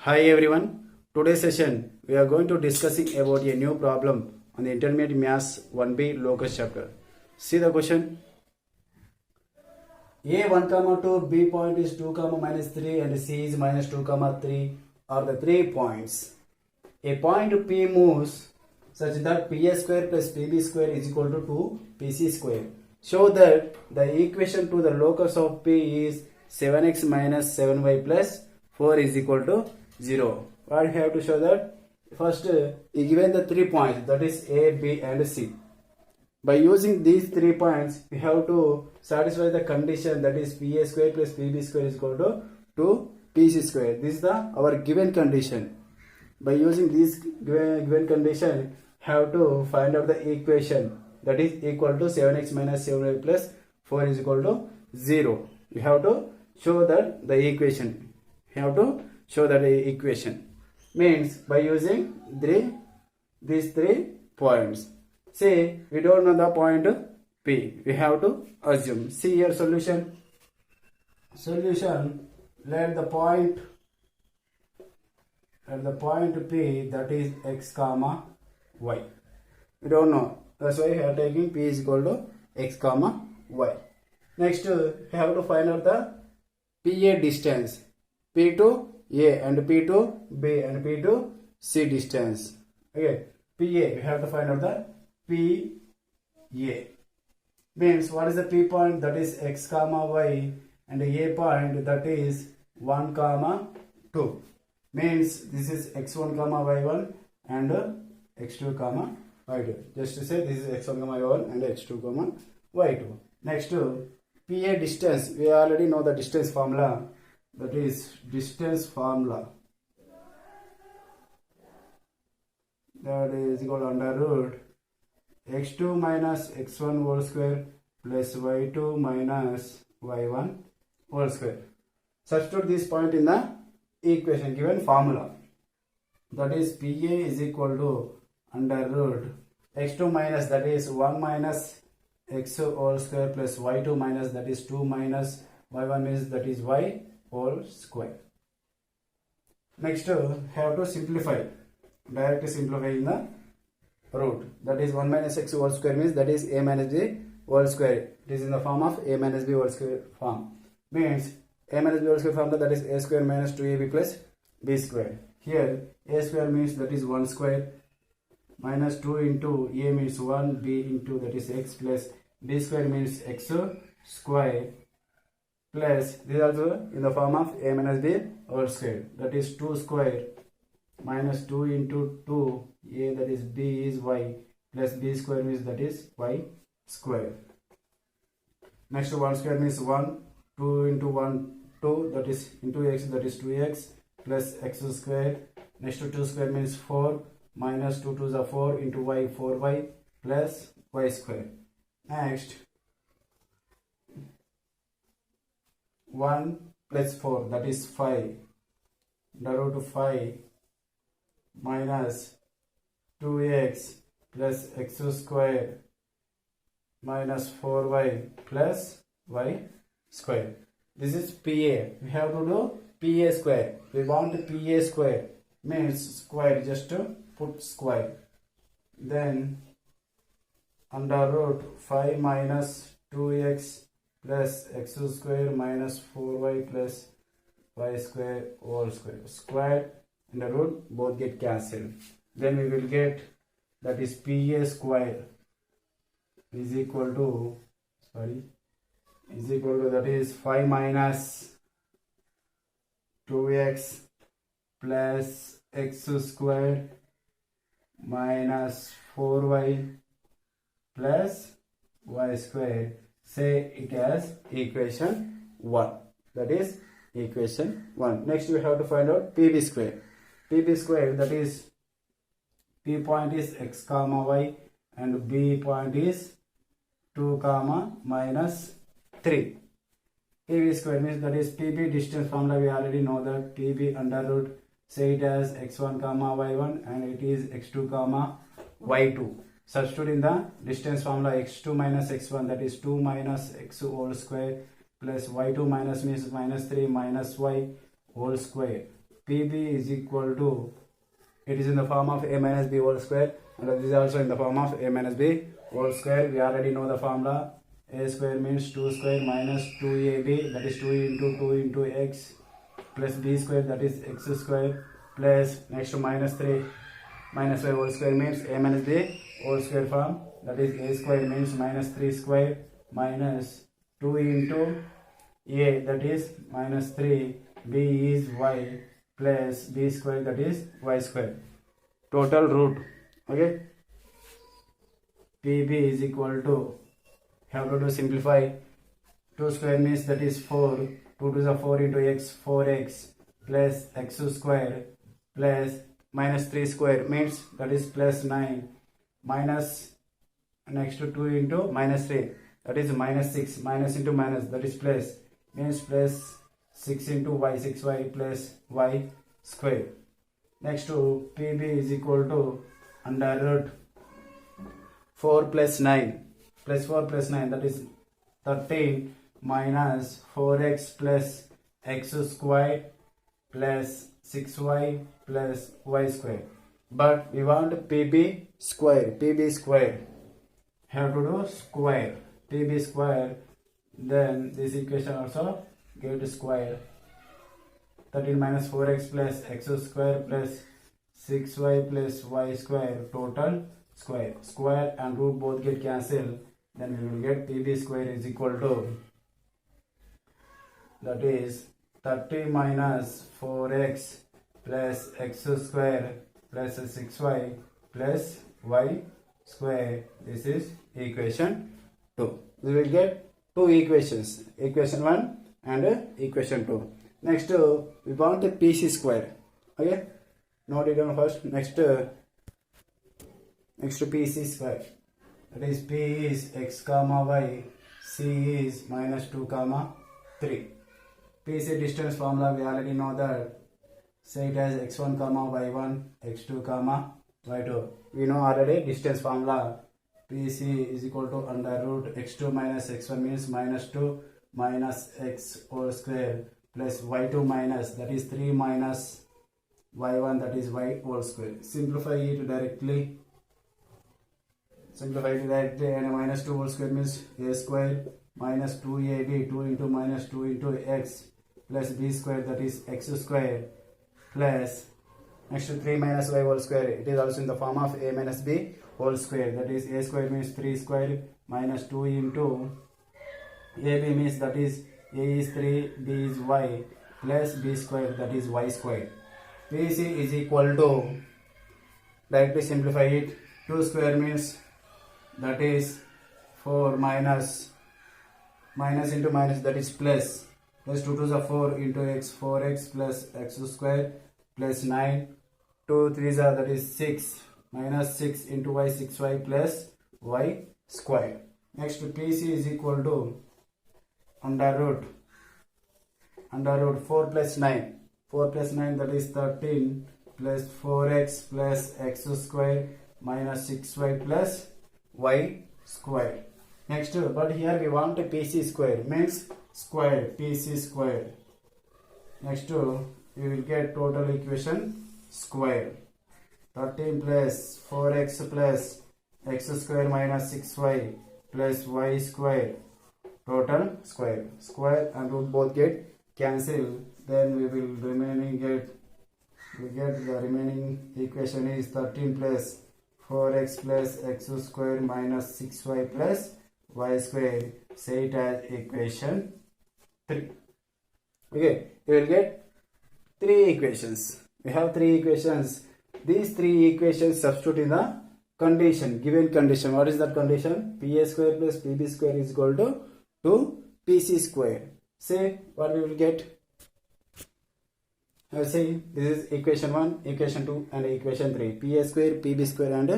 Hi everyone. Today's session we are going to discussing about a new problem on the intermediate maths 1B locus chapter. See the question. A 1 comma 2, B point is 2 comma minus 3 and C is minus 2 comma 3 are the 3 points. A point P moves such that PA square plus PB square is equal to 2PC square. Show that the equation to the locus of P is 7x minus 7y plus 4 is equal to 0. What we have to show that? First, given the 3 points, that is A, B and C. By using these 3 points, we have to satisfy the condition that is PA square plus PB square is equal to 2PC square. This is our given condition. By using this given condition, have to find out the equation that is equal to 7x minus 7y plus 4 is equal to 0. We have to show that the equation. We have to show that the equation. Means by using these 3 points. Say we don't know the point P. We have to assume. See here solution. Solution, let the point P, that is x comma y. We don't know. That's why we are taking P is equal to x comma y. Next, we have to find out the PA distance. P to A and P to B and P to C distance. Okay. PA, we have to find out the PA. Means what is the P point? That is x comma y, and A point that is 1 comma 2. Means this is x1 comma y1 and x2 comma y2. Just to say this is x1 comma y1 and x2 comma y2. Next, PA distance. We already know the distance formula. That is distance formula. That is equal to under root x2 minus x1 whole square plus y2 minus y1 whole square. Substitute this point in the equation given formula. That is PA is equal to under root x2 minus, that is 1 minus x whole square plus y2 minus, that is 2 minus y1 means that is y whole square. Next, have to simplify. Directly simplify in the root. That is 1 minus x whole square means that is a minus b whole square. It is in the form of a minus b whole square form. Means a minus b whole square formula, that is a square minus 2ab plus b square. Here a square means that is 1 square minus 2 into a means 1, b into that is x plus b square means x square plus this is also in the form of a minus b whole square. That is 2 square minus 2 into 2 a, that is b is y plus b square means that is y square. Next, 1 square means 1, 2 into 1 2, that is into x, that is 2x plus x square. Next to 2 square means 4 minus 2 2s are 4 into y, 4y plus y square. Next, 1 plus 4, that is 5, the root of 5 minus 2x plus x square minus 4y plus y square. This is PA. We have to do PA square. We want PA square. Means square, just to put square. Then under root 5 minus 2x plus x square minus 4y plus y square whole square. Square and the root both get cancelled. Then we will get that is PA square is equal to that is 5 minus 2x plus x square minus 4y plus y square. Say it as equation 1. That is equation 1. Next we have to find out PB square. PB square, that is P point is x comma y and B point is 2 comma minus 3. PB square means that is PB distance formula. We already know that PB under root, say it as x1 comma y1 and it is x2 comma y2. Substitute in the distance formula x2 minus x1, that is 2 minus x whole square plus y2 minus means minus 3 minus y whole square PB is equal to, it is in the form of a minus b whole square, and this is also in the form of a minus b whole square. We already know the formula. A square means 2 square minus 2ab, that is 2 into x, plus b square, that is x square, plus next to minus 3 minus y whole square means a minus b whole square form, that is a square means minus 3 square minus 2 into a, that is minus 3, b is y, plus b square, that is y square, total root. Okay, PB is equal to, have to do simplify, 2 square means that is 4, 2 to the 4 into x, 4x, plus x square, plus minus 3 square means that is plus 9, minus next to 2 into minus 3, that is minus 6, minus into minus, that is plus, means plus 6 into y, 6y plus y square. Next to PB is equal to under root 4 plus 9, plus 4 plus 9, that is 13, minus 4x plus x square plus 6y plus y square. But we want PB square, have to do square, PB square, then this equation also get square. 13 minus 4x plus x square plus 6y plus y square, total square. Square and root both get cancelled, then we will get PB square is equal to, that is 30 minus 4x plus x square plus 6y plus y square. This is equation 2. We will get two equations, equation 1 and equation 2. Next we want the PC square. Okay, note it down first. Next to PC square, that is P is x comma y, C is minus 2 comma 3. PC distance formula we already know that. Say it as x1 comma y1, x2 comma y2. We know already distance formula. PC is equal to under root x2 minus x1 means minus 2 minus x whole square plus y2 minus, that is 3 minus y1, that is y whole square. Simplify it directly. And minus 2 whole square means a square minus 2ab, 2 into minus 2 into x plus b square, that is x square, plus next to 3 minus y whole square. It is also in the form of a minus b whole square, that is a square means 3 square minus 2 into ab means that is a is 3, b is y, plus b square, that is y square. PC is equal to, directly simplify it, 2 square means that is 4 minus into minus, that is plus 2 to the 4 into x, 4x plus x square plus 9, 2 3s are, that is 6, minus 6 into y, 6y plus y square. Next PC is equal to under root 4 plus 9, that is 13 plus 4x plus x square minus 6y plus y square. Next, but here we want a PC square, means square, PC square. Next we will get total equation square. 13 plus 4x plus x square minus 6y plus y square, total square. Square and root both get cancelled, then we will get the remaining equation is 13 plus 4x plus x square minus 6y plus y square. Say it as equation 3. Okay, you will get 3 equations. We have 3 equations. These 3 equations substitute in the condition, given condition. What is that condition? PA square plus PB square is equal to 2 PC square. Say what we will get. Say this is equation 1, equation 2 and equation 3. PA square, PB square and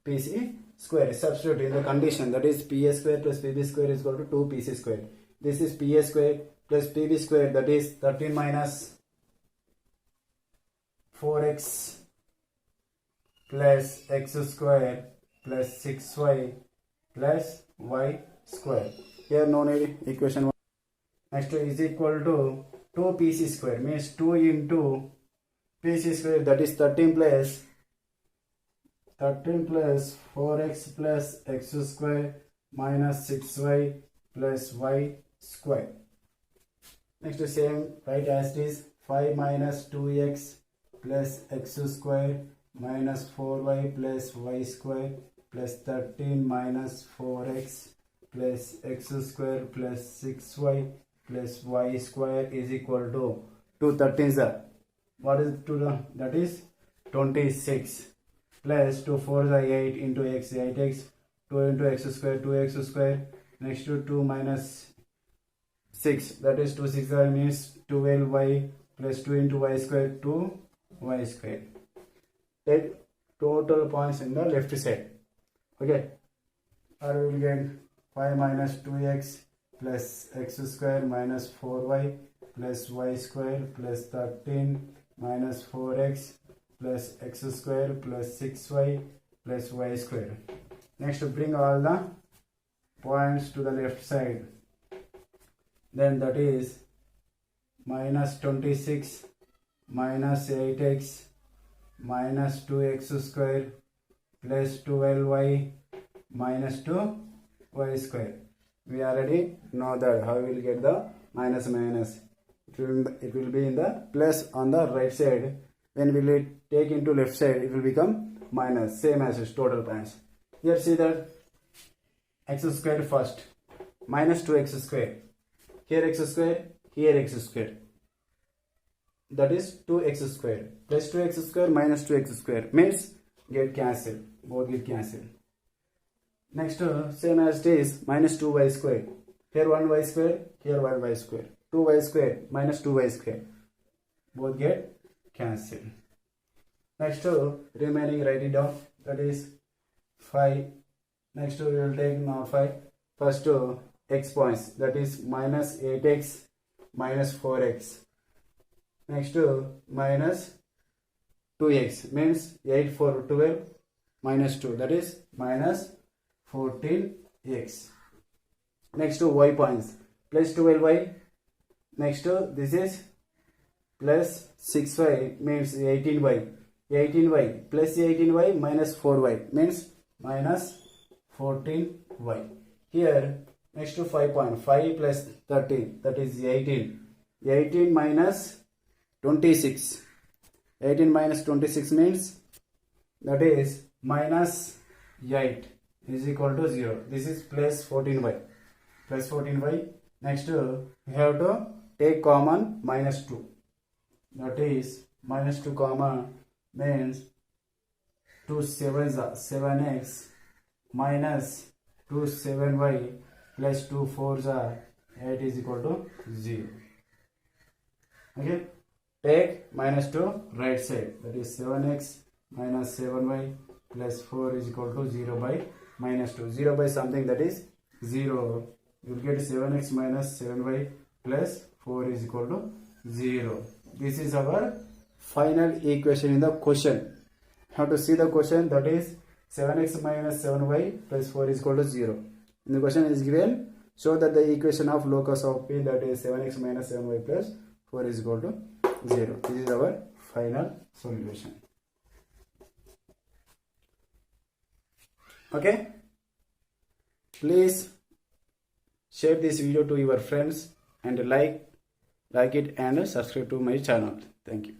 PC square. Substitute in the condition, that is PA square plus PB square is equal to 2 PC square. This is PA square plus PB square, that is 13 minus 4x plus x square plus 6y plus y square. Here no need equation 1. Next is equal to 2 PC square, means 2 into PC square, that is 13 plus 4x plus x square minus 6y plus y square. Next same right as it is 5 minus 2x plus x square minus 4y plus y square plus 13 minus 4x plus x square plus 6y plus y square is equal to 2 13s are. What is 2? That is 26 plus 2 4s are 8 into x 8x 2 into x square 2x square. Next to 2 minus 6, that is 2 6 means 12y plus 2 into y square 2y square. Take total points in the left side. Okay, or we will get 5 minus 2x plus x square minus 4y plus y square plus 13 minus 4x plus x square plus 6y plus y square. Next, bring all the points to the left side. Then that is minus 26 minus 8x minus 2x square plus 12y minus 2y square. We already know that how we will get the minus minus. It will be in the plus on the right side. When we will take into left side, it will become minus, same as its total points. Here see that x square first minus 2x square. Here x square, here x square. That is 2x square plus 2x square minus 2x square means get cancelled. Both get cancelled. Next, same as it is minus 2y square. Here 1y square, here 1y square. 2y square minus 2y square. Both get cancelled. Next, remaining write it down. That is 5. Next, we will take now 5. First, x points, that is minus 8x minus 4x. Next, minus 2x means 8 for 12 minus 2, that is minus 14x. Next, y points plus 12y. Next, this is plus 6y means 18y. 18y plus 18y minus 4y means minus 14y. Here next to 5.5 plus 13, that is 18. 18 minus 26. 18 minus 26 means that is minus 8 is equal to 0. This is plus 14y. Plus 14y. Next we have to take common minus 2. That is minus 2 common means 2 7s are 7x minus 2 7y plus 2 4s are 8 is equal to 0. Okay, take minus to right side, that is 7x minus 7y plus 4 is equal to 0 by minus 2. 0 by something, that is 0. You will get 7x minus 7y plus 4 is equal to 0. This is our final equation in the question. How to see the question, that is 7x minus 7y plus 4 is equal to 0. In the question is given, show that the equation of locus of P, that is 7x minus 7y plus 4 is equal to 0. This is our final solution. Okay, please share this video to your friends and like it and subscribe to my channel. Thank you.